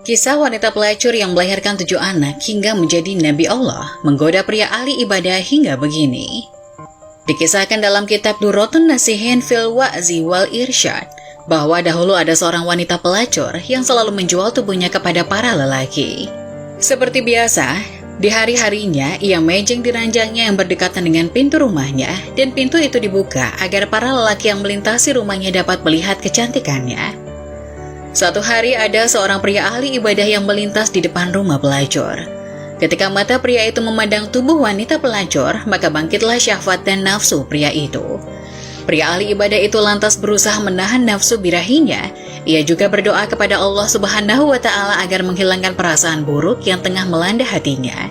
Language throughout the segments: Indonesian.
Kisah wanita pelacur yang melahirkan 7 anak hingga menjadi Nabi Allah menggoda pria ahli ibadah hingga begini. Dikisahkan dalam kitab Durratun Nasihin fil Wa'zi wal Irsyad bahwa dahulu ada seorang wanita pelacur yang selalu menjual tubuhnya kepada para lelaki. Seperti biasa, di hari-harinya ia mejeng di ranjangnya yang berdekatan dengan pintu rumahnya dan pintu itu dibuka agar para lelaki yang melintasi rumahnya dapat melihat kecantikannya. Suatu hari ada seorang pria ahli ibadah yang melintas di depan rumah pelacur. Ketika mata pria itu memandang tubuh wanita pelacur, maka bangkitlah syahwat dan nafsu pria itu. Pria ahli ibadah itu lantas berusaha menahan nafsu birahinya. Ia juga berdoa kepada Allah Subhanahu wa Ta'ala agar menghilangkan perasaan buruk yang tengah melanda hatinya.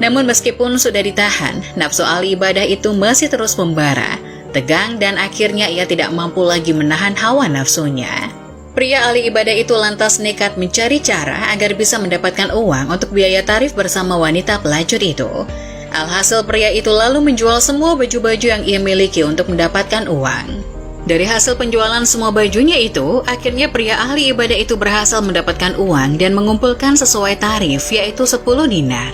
Namun meskipun sudah ditahan, nafsu ahli ibadah itu masih terus membara, tegang, dan akhirnya ia tidak mampu lagi menahan hawa nafsunya. Pria ahli ibadah itu lantas nekat mencari cara agar bisa mendapatkan uang untuk biaya tarif bersama wanita pelacur itu. Alhasil pria itu lalu menjual semua baju-baju yang ia miliki untuk mendapatkan uang. Dari hasil penjualan semua bajunya itu, akhirnya pria ahli ibadah itu berhasil mendapatkan uang dan mengumpulkan sesuai tarif, yaitu 10 dinar.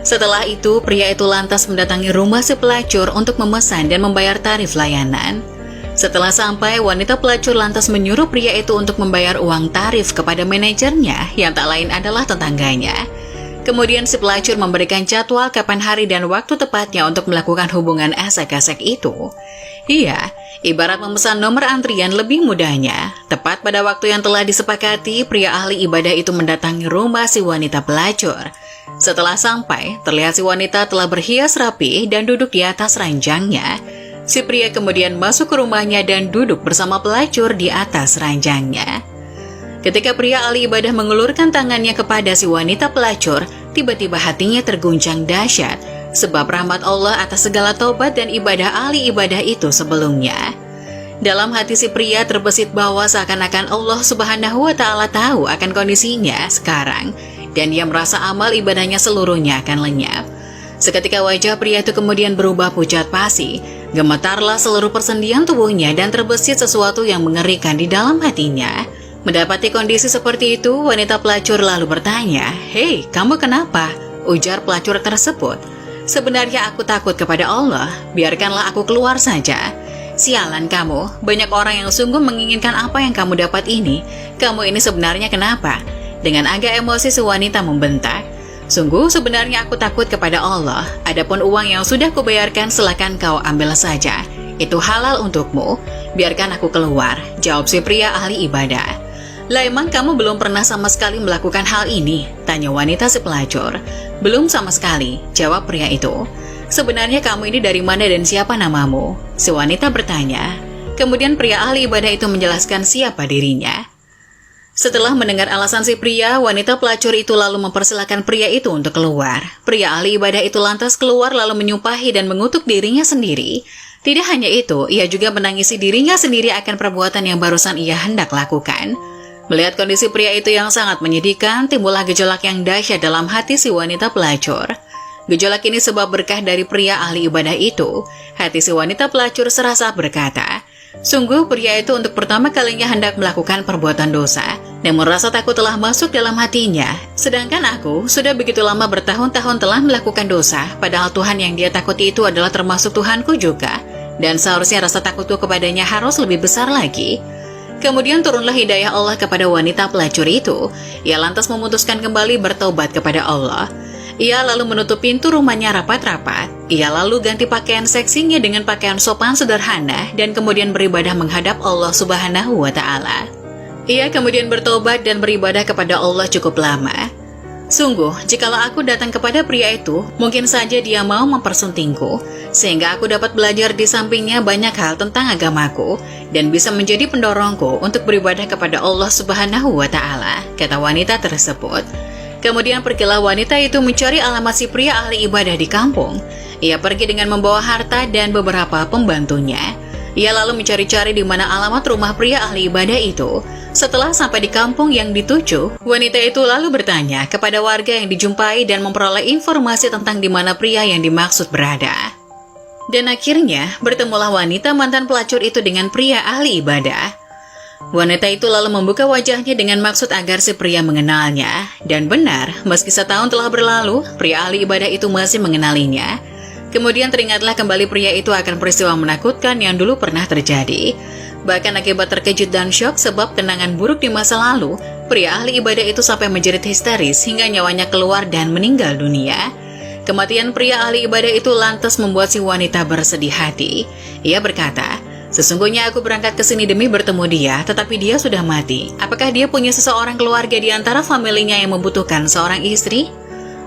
Setelah itu, pria itu lantas mendatangi rumah si pelacur untuk memesan dan membayar tarif layanan. Setelah sampai, wanita pelacur lantas menyuruh pria itu untuk membayar uang tarif kepada manajernya yang tak lain adalah tetangganya. Kemudian si pelacur memberikan jadwal kapan hari dan waktu tepatnya untuk melakukan hubungan esek-esek itu. Iya, ibarat memesan nomor antrian lebih mudahnya. Tepat pada waktu yang telah disepakati, pria ahli ibadah itu mendatangi rumah si wanita pelacur. Setelah sampai, terlihat si wanita telah berhias rapi dan duduk di atas ranjangnya. Si pria kemudian masuk ke rumahnya dan duduk bersama pelacur di atas ranjangnya. Ketika pria ahli ibadah mengulurkan tangannya kepada si wanita pelacur, tiba-tiba hatinya terguncang dahsyat, sebab rahmat Allah atas segala taubat dan ibadah ahli ibadah itu sebelumnya. Dalam hati si pria terbesit bahwa seakan-akan Allah Subhanahu wa Ta'ala tahu akan kondisinya sekarang, dan ia merasa amal ibadahnya seluruhnya akan lenyap. Seketika wajah pria itu kemudian berubah pucat pasi, gemetarlah seluruh persendian tubuhnya dan terbesit sesuatu yang mengerikan di dalam hatinya. Mendapati kondisi seperti itu, wanita pelacur lalu bertanya, "Hei, kamu kenapa?" Ujar pelacur tersebut. "Sebenarnya aku takut kepada Allah, biarkanlah aku keluar saja." "Sialan kamu, banyak orang yang sungguh menginginkan apa yang kamu dapat ini. Kamu ini sebenarnya kenapa?" Dengan agak emosi si wanita membentak, "Sungguh sebenarnya aku takut kepada Allah. Adapun uang yang sudah kubayarkan silakan kau ambil saja. Itu halal untukmu. Biarkan aku keluar," jawab si pria ahli ibadah. "Lah emang kamu belum pernah sama sekali melakukan hal ini?" tanya wanita si pelacur. "Belum sama sekali," jawab pria itu. "Sebenarnya kamu ini dari mana dan siapa namamu?" si wanita bertanya. Kemudian pria ahli ibadah itu menjelaskan siapa dirinya. Setelah mendengar alasan si pria, wanita pelacur itu lalu mempersilahkan pria itu untuk keluar. Pria ahli ibadah itu lantas keluar lalu menyumpahi dan mengutuk dirinya sendiri. Tidak hanya itu, ia juga menangisi dirinya sendiri akan perbuatan yang barusan ia hendak lakukan. Melihat kondisi pria itu yang sangat menyedihkan, timbullah gejolak yang dahsyat dalam hati si wanita pelacur. Gejolak ini sebab berkah dari pria ahli ibadah itu. Hati si wanita pelacur serasa berkata, "Sungguh pria itu untuk pertama kalinya hendak melakukan perbuatan dosa, namun rasa takut telah masuk dalam hatinya. Sedangkan aku sudah begitu lama bertahun-tahun telah melakukan dosa, padahal Tuhan yang dia takuti itu adalah termasuk Tuhanku juga. Dan seharusnya rasa takutku kepadanya harus lebih besar lagi." Kemudian turunlah hidayah Allah kepada wanita pelacur itu. Ia lantas memutuskan kembali bertaubat kepada Allah. Ia lalu menutup pintu rumahnya rapat-rapat. Ia lalu ganti pakaian seksinya dengan pakaian sopan sederhana dan kemudian beribadah menghadap Allah Subhanahu wa Ta'ala. Ia kemudian bertobat dan beribadah kepada Allah cukup lama. "Sungguh, jikalau aku datang kepada pria itu, mungkin saja dia mau mempersuntingku, sehingga aku dapat belajar di sampingnya banyak hal tentang agamaku, dan bisa menjadi pendorongku untuk beribadah kepada Allah Subhanahu wa Ta'ala," kata wanita tersebut. Kemudian pergilah wanita itu mencari alamat si pria ahli ibadah di kampung. Ia pergi dengan membawa harta dan beberapa pembantunya. Ia lalu mencari-cari di mana alamat rumah pria ahli ibadah itu. Setelah sampai di kampung yang dituju, wanita itu lalu bertanya kepada warga yang dijumpai dan memperoleh informasi tentang di mana pria yang dimaksud berada. Dan akhirnya bertemulah wanita mantan pelacur itu dengan pria ahli ibadah. Wanita itu lalu membuka wajahnya dengan maksud agar si pria mengenalnya. Dan benar, meski setahun telah berlalu, pria ahli ibadah itu masih mengenalinya. Kemudian teringatlah kembali pria itu akan peristiwa menakutkan yang dulu pernah terjadi. Bahkan akibat terkejut dan syok sebab kenangan buruk di masa lalu, pria ahli ibadah itu sampai menjerit histeris hingga nyawanya keluar dan meninggal dunia. Kematian pria ahli ibadah itu lantas membuat si wanita bersedih hati. Ia berkata, "Sesungguhnya aku berangkat ke sini demi bertemu dia, tetapi dia sudah mati. Apakah dia punya seseorang keluarga di antara familinya yang membutuhkan seorang istri?"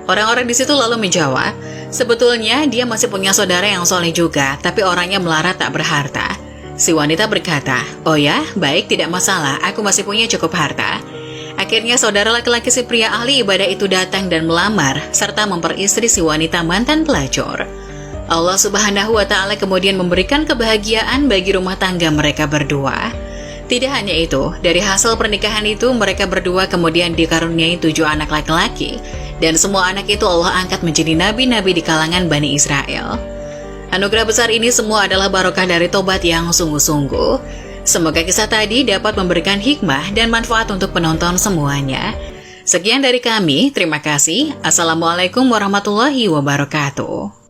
Orang-orang di situ lalu menjawab, "Sebetulnya dia masih punya saudara yang soleh juga, tapi orangnya melarat tak berharta." Si wanita berkata, "Oh ya, baik, tidak masalah, aku masih punya cukup harta." Akhirnya saudara laki-laki si pria ahli ibadah itu datang dan melamar, serta memperistri si wanita mantan pelacur. Allah Subhanahu wa Ta'ala kemudian memberikan kebahagiaan bagi rumah tangga mereka berdua. Tidak hanya itu, dari hasil pernikahan itu mereka berdua kemudian dikaruniai 7 anak laki-laki, dan semua anak itu Allah angkat menjadi nabi-nabi di kalangan Bani Israel. Anugerah besar ini semua adalah barokah dari tobat yang sungguh-sungguh. Semoga kisah tadi dapat memberikan hikmah dan manfaat untuk penonton semuanya. Sekian dari kami, terima kasih. Assalamualaikum warahmatullahi wabarakatuh.